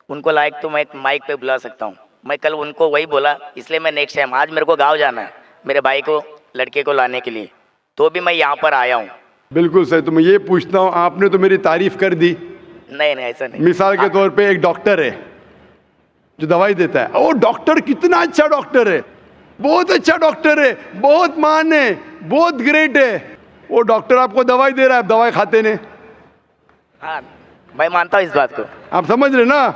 उनको लायक तो मैं माइक पे बुला सकता हूँ। मैं कल उनको वही बोला, इसलिए मैं नेक्स्ट टाइम, आज मेरे को गाँव जाना है मेरे भाई को, लड़के को लाने के लिए, तो भी मैं यहाँ पर आया हूँ। बिल्कुल सही। तो मैं ये पूछता हूँ, आपने तो मेरी तारीफ कर दी। नहीं नहीं, ऐसा नहीं। मिसाल के तौर पे एक डॉक्टर है जो दवाई देता है, वो डॉक्टर कितना अच्छा डॉक्टर है, बहुत अच्छा डॉक्टर है, बहुत मान है, बहुत ग्रेट है। वो डॉक्टर आपको दवाई दे रहा है, आप दवाई खाते नहीं। हाँ, मैं मानता हूँ इस बात को। आप समझ रहे ना?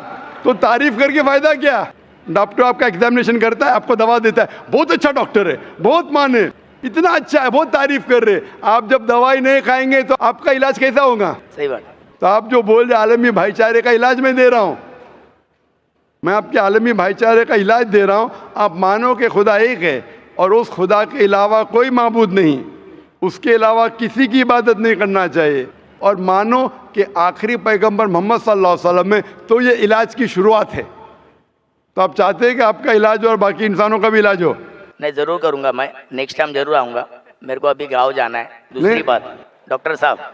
तो तारीफ करके फायदा क्या? डॉक्टर आपका एग्जामिनेशन करता है, आपको दवा देता है, बहुत अच्छा डॉक्टर है, बहुत मान है, इतना अच्छा है, बहुत तारीफ कर रहे। आप जब दवाई नहीं खाएंगे तो आपका इलाज कैसा होगा? सही बात। तो आप जो बोल रहे आलमी भाईचारे का इलाज मैं दे रहा हूँ, मैं आपके आलमी भाईचारे का इलाज दे रहा हूँ। आप मानो कि खुदा एक है और उस खुदा के अलावा कोई माबूद नहीं, उसके अलावा किसी की इबादत नहीं करना चाहिए, और मानो कि आखिरी पैगंबर मोहम्मद सल्लल्लाहु अलैहि वसल्लम में, तो ये इलाज की शुरुआत है। तो आप चाहते हैं कि आपका इलाज और बाकी इंसानों का भी इलाज हो? नहीं, ज़रूर करूँगा, मैं नेक्स्ट टाइम जरूर आऊँगा। मेरे को अभी गाँव जाना है। दूसरी बात डॉक्टर साहब,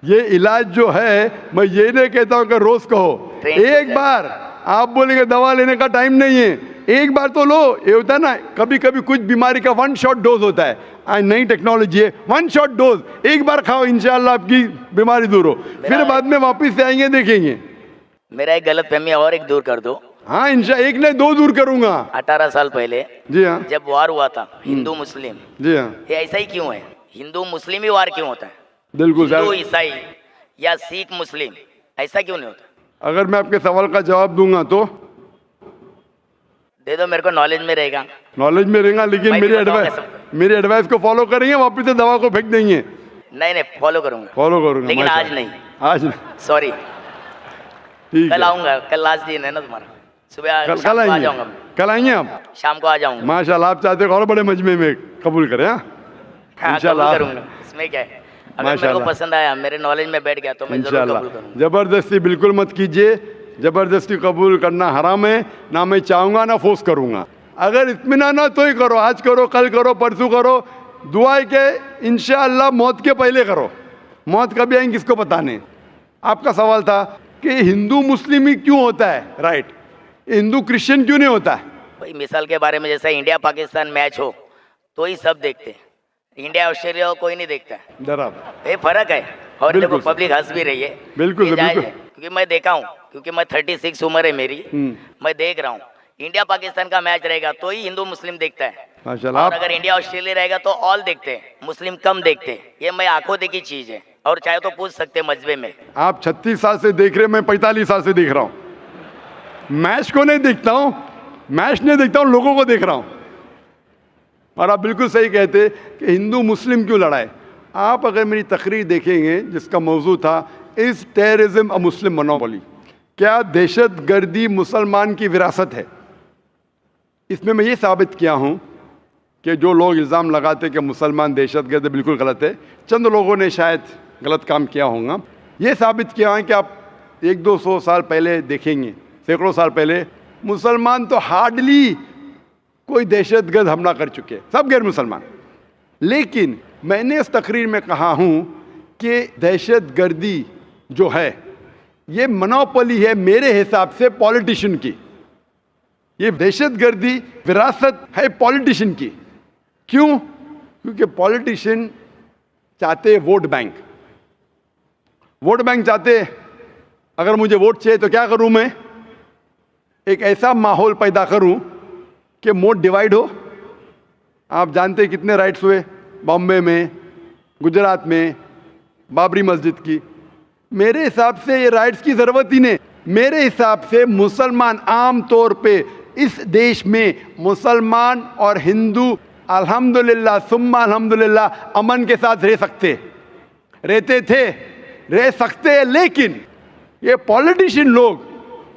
ये इलाज जो है, मैं ये नहीं कहता हूँ कि रोज कहो, एक बार आप बोलेंगे दवा लेने का टाइम नहीं है, एक बार तो लो। ये होता है ना, कभी कभी कुछ बीमारी का 1 शॉट डोज होता है, आज नई टेक्नोलॉजी है, 1 शॉट डोज, एक बार खाओ, इंशाल्लाह आपकी बीमारी दूर हो, फिर बाद में वापस से आएंगे, देखेंगे। मेरा एक गलत फहमी और एक दूर कर दो। हाँ, इंशाल्लाह, एक नहीं 2 दूर करूंगा। 18 साल पहले जी हाँ, जब वार हुआ था हिंदू मुस्लिम, जी हाँ, ये ऐसा ही क्यों है? हिंदू मुस्लिम ही वार क्यों होता है? बिल्कुल हिंदू सर। ईसाई या सिख मुस्लिम ऐसा क्यों नहीं होता? अगर मैं आपके सवाल का जवाब दूंगा तो दे दो, मेरे को नॉलेज में रहेगा। नॉलेज में रहेगा, लेकिन मैं भी बताऊंगा सबको। मेरी एडवाइस को फॉलो करेंगे, वापस से दवा को फेंक देंगे। नहीं नहीं, फॉलो करूंगा, फॉलो करूंगा, लेकिन आज माशाल्लाह। नहीं, आज नहीं, सॉरी। ठीक कल है। आऊंगा, कल लास्ट दिन है ना तुम्हारा। सुबह कल शाम को आ आएंगे, जाऊंगा, कल आएंगे आप? शाम को आ जाऊंगा। माशाल्लाह, आप चाहते हो और बड़े मजमे में कबूल करें। हाँ, हाँ, इंशाल्लाह। कबूल करूंगा, इसमें क्या है? अगर मेरे को माशाल्लाह। पसंद आया, मेरे नॉलेज में बैठ गया, तो मैं जरूर इंशाल्लाह। कबूल करूंगा। जबरदस्ती बिल्कुल मत कीजिए, जबरदस्ती कबूल करना हराम है, ना मैं चाहूंगा ना फोर्स करूंगा। अगर इत्मीनान ना तो ही करो, आज करो, कल करो, परसों करो, दुआ है कि इंशाअल्लाह मौत के पहले करो। मौत कभी आएंगी किसको पता नहीं। आपका सवाल था कि हिंदू मुस्लिम ही क्यों होता है, राइट, हिंदू क्रिश्चियन क्यों नहीं होता है? भाई मिसाल के बारे में, जैसा इंडिया पाकिस्तान मैच हो तो ही सब देखते हैं, इंडिया ऑस्ट्रेलिया को कोई नहीं देखता है। बराबर, ये फर्क है। और देखो बिल्कुल पब्लिक हंस भी रही है, बिल्कुल, ये जायज़ बिल्कुल। है, क्योंकि मैं देखा हूँ, क्योंकि मैं 36 उम्र है मेरी, मैं देख रहा हूँ। इंडिया पाकिस्तान का मैच रहेगा तो ही हिंदू मुस्लिम देखता है, माशाल्लाह। और अगर इंडिया ऑस्ट्रेलिया रहेगा तो ऑल देखते हैं, मुस्लिम कम देखते हैं। ये मैं आंखों देखी चीज है, और चाहे तो पूछ सकते हैं मजबे में। आप 36 साल से देख रहे, मैं 45 साल से देख रहा हूँ। मैच को नहीं देखता हूँ, मैच नहीं देखता हूँ, लोगों को देख रहा हूँ। और आप बिल्कुल सही कहते कि हिंदू मुस्लिम क्यों लड़ा है। आप अगर मेरी तकरीर देखेंगे जिसका मौजू था is terrorism a Muslim monopoly, क्या दहशत गर्दी मुसलमान की विरासत है, इसमें मैं ये साबित किया हूँ कि जो लोग इल्ज़ाम लगाते कि मुसलमान दहशत गर्द बिल्कुल गलत है, चंद लोगों ने शायद गलत काम किया होगा। ये साबित किया है कि आप 100-200 साल पहले देखेंगे, सैकड़ों साल पहले मुसलमान तो हार्डली कोई दहशत गर्द हमला कर चुके, सब गैर मुसलमान। लेकिन मैंने इस तकरीर में कहा हूँ कि दहशत गर्दी जो है ये मोनोपोली है मेरे हिसाब से पॉलिटिशियन की, ये दहशत गर्दी विरासत है पॉलिटिशियन की। क्यों? क्योंकि पॉलिटिशियन चाहते वोट बैंक, वोट बैंक चाहते, अगर मुझे वोट चाहिए तो क्या करूं मैं, एक ऐसा माहौल पैदा करूं कि वोट डिवाइड हो। आप जानते हैं कितने राइट्स हुए बॉम्बे में, गुजरात में, बाबरी मस्जिद की। मेरे हिसाब से ये राइट्स की ज़रूरत ही नहीं। मेरे हिसाब से मुसलमान आम तौर पे इस देश में मुसलमान और हिंदू अल्हम्दुलिल्लाह सुम्मा अल्हम्दुलिल्लाह अमन के साथ रह सकते, रहते थे, रह सकते हैं। लेकिन ये पॉलिटिशियन लोग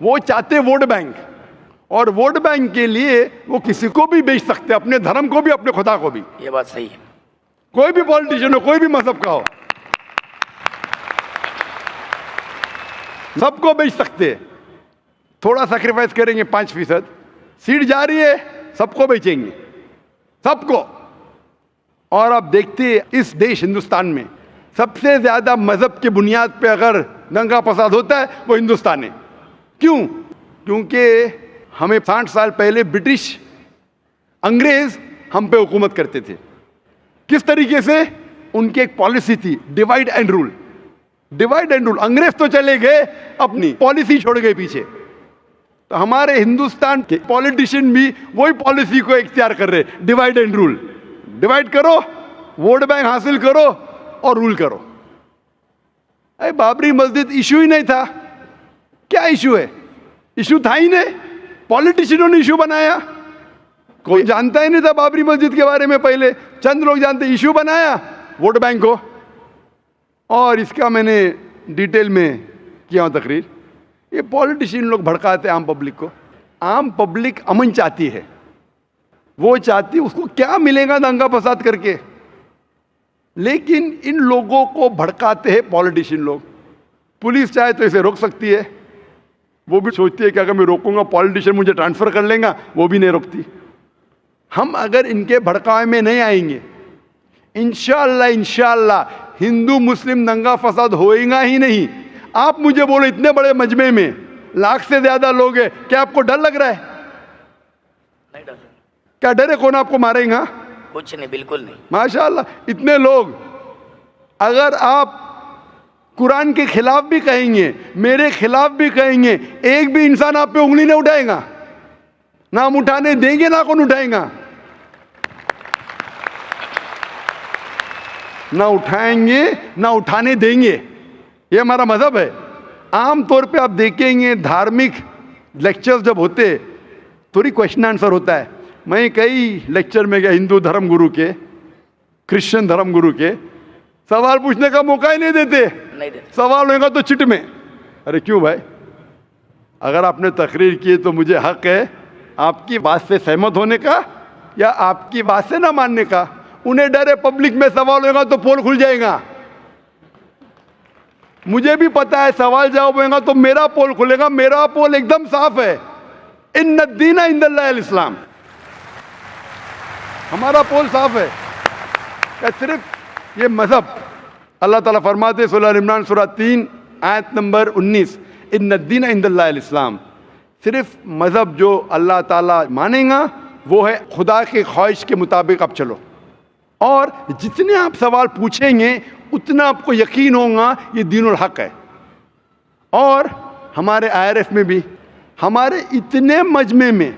वो चाहते वोट बैंक, और वोट बैंक के लिए वो किसी को भी बेच सकते, अपने धर्म को भी अपने खुदा को भी। ये बात सही है। कोई भी पॉलिटिशियन हो, कोई भी मजहब का हो, सबको बेच सकते। थोड़ा सैक्रिफाइस करेंगे 5%, सीट जा रही है, सबको बेचेंगे, सबको। और अब देखते हैं इस देश हिंदुस्तान में सबसे ज्यादा मजहब की बुनियाद पे अगर दंगा फसाद होता है वो हिंदुस्तान है। क्यों? क्योंकि हमें 60 साल पहले ब्रिटिश अंग्रेज हम पे हुकूमत करते थे। किस तरीके से? उनकी एक पॉलिसी थी divide and rule, divide and rule. अंग्रेज तो चले गए, अपनी पॉलिसी छोड़ गए पीछे। तो हमारे हिंदुस्तान के पॉलिटिशियन भी वही पॉलिसी को इख्तियार कर रहे, डिवाइड एंड रूल। डिवाइड करो, वोट बैंक हासिल करो और रूल करो। अरे बाबरी मस्जिद इशू ही नहीं था, क्या इशू है? इशू था ही नहीं, पॉलिटिशियनों ने इशू बनाया। कोई जानता ही नहीं था बाबरी मस्जिद के बारे में, पहले चंद लोग जानते, इशू बनाया वोट बैंक को। और इसका मैंने डिटेल में किया हूं तकरीर। ये पॉलिटिशियन लोग भड़काते आम पब्लिक को। आम पब्लिक अमन चाहती है, वो चाहती, उसको क्या मिलेगा दंगा फसाद करके? लेकिन इन लोगों को भड़काते हैं पॉलिटिशियन लोग। पुलिस चाहे तो इसे रोक सकती है, वो भी सोचती है कि अगर मैं रोकूंगा पॉलिटिशियन मुझे ट्रांसफर कर लेगा, वो भी नहीं रोकती। हम अगर इनके भड़कावे में नहीं आएंगे, इंशाअल्लाह इंशाअल्लाह हिंदू मुस्लिम दंगा फसाद होएगा ही नहीं। आप मुझे बोलो इतने बड़े मजमे में लाख से ज्यादा लोग हैं, क्या आपको डर लग रहा है? नहीं डर। क्या डर है? कौन आपको मारेगा? कुछ नहीं, बिल्कुल नहीं। माशाअल्लाह इतने लोग। अगर आप कुरान के खिलाफ भी कहेंगे, मेरे खिलाफ भी कहेंगे, एक भी इंसान आप पे उंगली नहीं उठाएगा। ना हम उठाने देंगे, ना कौन उठाएगा। ना उठाएंगे, ना उठाने देंगे। ये हमारा मजहब है। आम तौर पे आप देखेंगे धार्मिक लेक्चर्स जब होते, थोड़ी क्वेश्चन आंसर होता है। मैं कई लेक्चर में गया हिंदू धर्म गुरु के, क्रिश्चियन धर्म गुरु के, सवाल पूछने का मौका ही नहीं देते। नहीं देते। सवाल होगा तो चिट में। अरे क्यों भाई? अगर आपने तकरीर की तो मुझे हक है आपकी बात से सहमत होने का या आपकी बात से ना मानने का। उन्हें डर है पब्लिक में सवाल होगा तो पोल खुल जाएगा। मुझे भी पता है सवाल जवाब होगा तो मेरा पोल खुलेगा। मेरा पोल एकदम साफ है, इन्ना दीना इंदल्लाहिल इस्लाम। हमारा पोल साफ है। क्या सिर्फ ये मजहब? अल्लाह ताला फरमाते सूरह इमरान सूरह 3 आयत नंबर 19, इन्ना दीना इंदल्लाहिल इस्लाम। सिर्फ मजहब जो अल्लाह ताला मानेगा वो है खुदा की ख्वाहिश के मुताबिक आप चलो। और जितने आप सवाल पूछेंगे उतना आपको यकीन होगा ये दीनुल हक है। और हमारे IRF में भी, हमारे इतने मजमे में,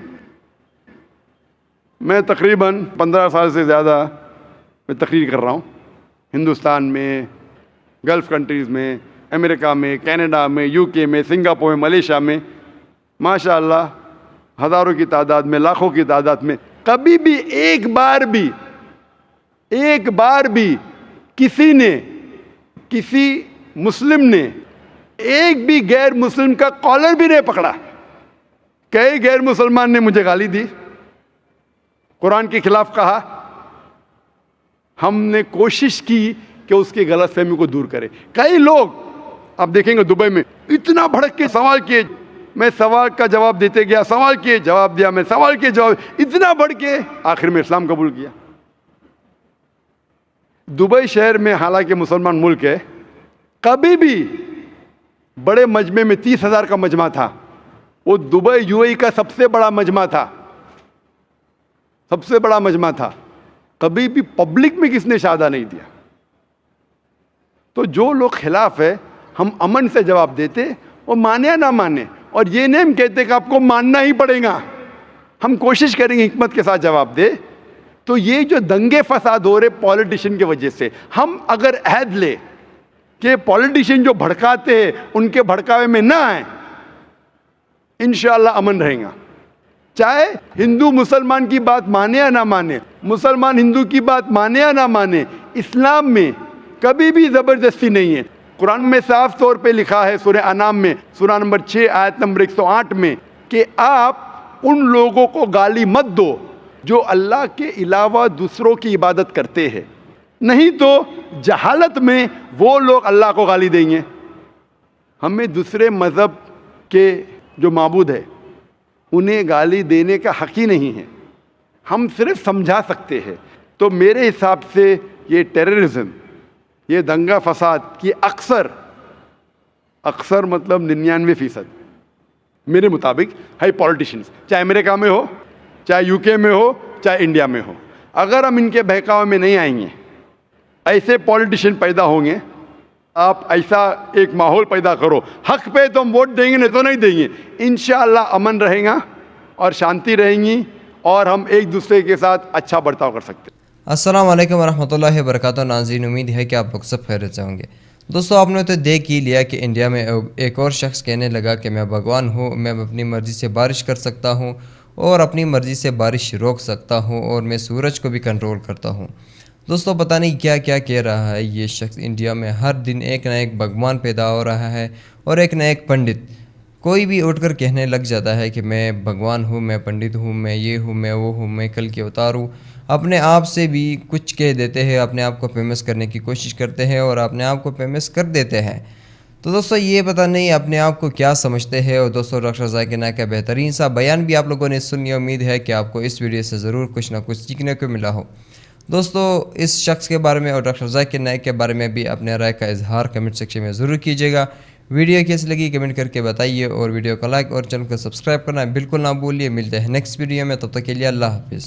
मैं तकरीबन 15 साल से ज़्यादा मैं तकरीर कर रहा हूँ हिंदुस्तान में, गल्फ़ कंट्रीज़ में, अमेरिका में, कनाडा में, UK में, सिंगापुर में, मलेशिया में। माशाअल्लाह हज़ारों की तादाद में, लाखों की तादाद में। कभी भी एक बार भी किसी मुस्लिम ने एक भी गैर मुस्लिम का कॉलर भी नहीं पकड़ा। कई गैर मुसलमान ने मुझे गाली दी, कुरान के खिलाफ कहा। हमने कोशिश की कि उसकी गलतफहमी को दूर करें। कई लोग आप देखेंगे दुबई में इतना भड़क के सवाल किए, मैं सवाल का जवाब देते गया, सवाल किए जवाब दिया, मैं सवाल किए जवाब, इतना बढ़ के आखिर में इस्लाम कबूल किया। दुबई शहर में हालांकि मुसलमान मुल्क है, कभी भी बड़े मजमे में 30,000 का मजमा था, वो दुबई यूएई का सबसे बड़ा मजमा था, सबसे बड़ा मजमा था। कभी भी पब्लिक में किसने शहादा नहीं दिया। तो जो लोग खिलाफ है, हम अमन से जवाब देते, वो माने या ना माने, और ये नहीं हम कहते कि आपको मानना ही पड़ेगा, हम कोशिश करेंगे हिकमत के साथ जवाब दे। तो ये जो दंगे फसाद हो रहे पॉलिटिशियन की वजह से, हम अगर अहद ले कि पॉलिटिशियन जो भड़काते हैं उनके भड़कावे में ना आए, इंशाअल्लाह अमन रहेगा। चाहे हिंदू मुसलमान की बात माने या ना माने, मुसलमान हिंदू की बात माने या ना माने, इस्लाम में कभी भी ज़बरदस्ती नहीं है। कुरान में साफ तौर पे लिखा है सूरह अनाम में, सूरह नंबर 6 आयत नंबर 108 में, कि आप उन लोगों को गाली मत दो जो अल्लाह के अलावा दूसरों की इबादत करते हैं, नहीं तो जहालत में वो लोग अल्लाह को गाली देंगे। हमें दूसरे मज़हब के जो माबूद है उन्हें गाली देने का हक़ ही नहीं है, हम सिर्फ समझा सकते हैं। तो मेरे हिसाब से ये टेररिज्म, ये दंगा फसाद की अक्सर मतलब 99% मेरे मुताबिक है पॉलिटिशियंस, चाहे अमेरिका में हो, चाहे यूके में हो, चाहे इंडिया में हो। अगर हम इनके बहकावे में नहीं आएंगे, ऐसे पॉलिटिशियन पैदा होंगे, आप ऐसा एक माहौल पैदा करो, हक पे तो हम वोट देंगे, नहीं तो नहीं देंगे। इंशाअल्लाह अमन रहेगा और शांति रहेंगी और हम एक दूसरे के साथ अच्छा बर्ताव कर सकते हैं। अस्सलाम वालेकुम वरहमतुल्लाहि वबरकातुहू। नाज़रीन, उम्मीद है कि आप लोग सब खैरियत से होंगे। दोस्तों, आपने तो देख ही लिया कि इंडिया में एक और शख्स कहने लगा कि मैं भगवान हूँ, मैं अपनी मर्ज़ी से बारिश कर सकता हूँ और अपनी मर्ज़ी से बारिश रोक सकता हूँ और मैं सूरज को भी कंट्रोल करता हूँ। दोस्तों, पता नहीं क्या क्या कह रहा है ये शख्स। इंडिया में हर दिन एक ना एक भगवान पैदा हो रहा है और एक ना एक पंडित। कोई भी उठकर कहने लग जाता है कि मैं भगवान हूँ, मैं पंडित हूँ, मैं ये हूँ, मैं वो हूँ, मैं कल के अवतार हूँ। अपने आप से भी कुछ कह देते हैं, अपने आप को फेमस करने की कोशिश करते हैं और अपने आप को फेमस कर देते हैं। तो दोस्तों, ये पता नहीं अपने आप को क्या समझते हैं। और दोस्तों, डॉक्टर ज़ाकिर नायक का बेहतरीन सा बयान भी आप लोगों ने सुनी। उम्मीद है कि आपको इस वीडियो से ज़रूर कुछ ना कुछ सीखने को मिला हो। दोस्तों, इस शख्स के बारे में और डॉक्टर ज़ाकिर नायक के बारे में भी अपने राय का इजहार कमेंट सेक्शन में ज़रूर कीजिएगा। वीडियो कैसी लगी कमेंट करके बताइए और वीडियो को लाइक और चैनल को सब्सक्राइब करना बिल्कुल ना भूलिए। मिलते हैं नेक्स्ट वीडियो में, तब तक के लिए अल्लाह हाफिज़।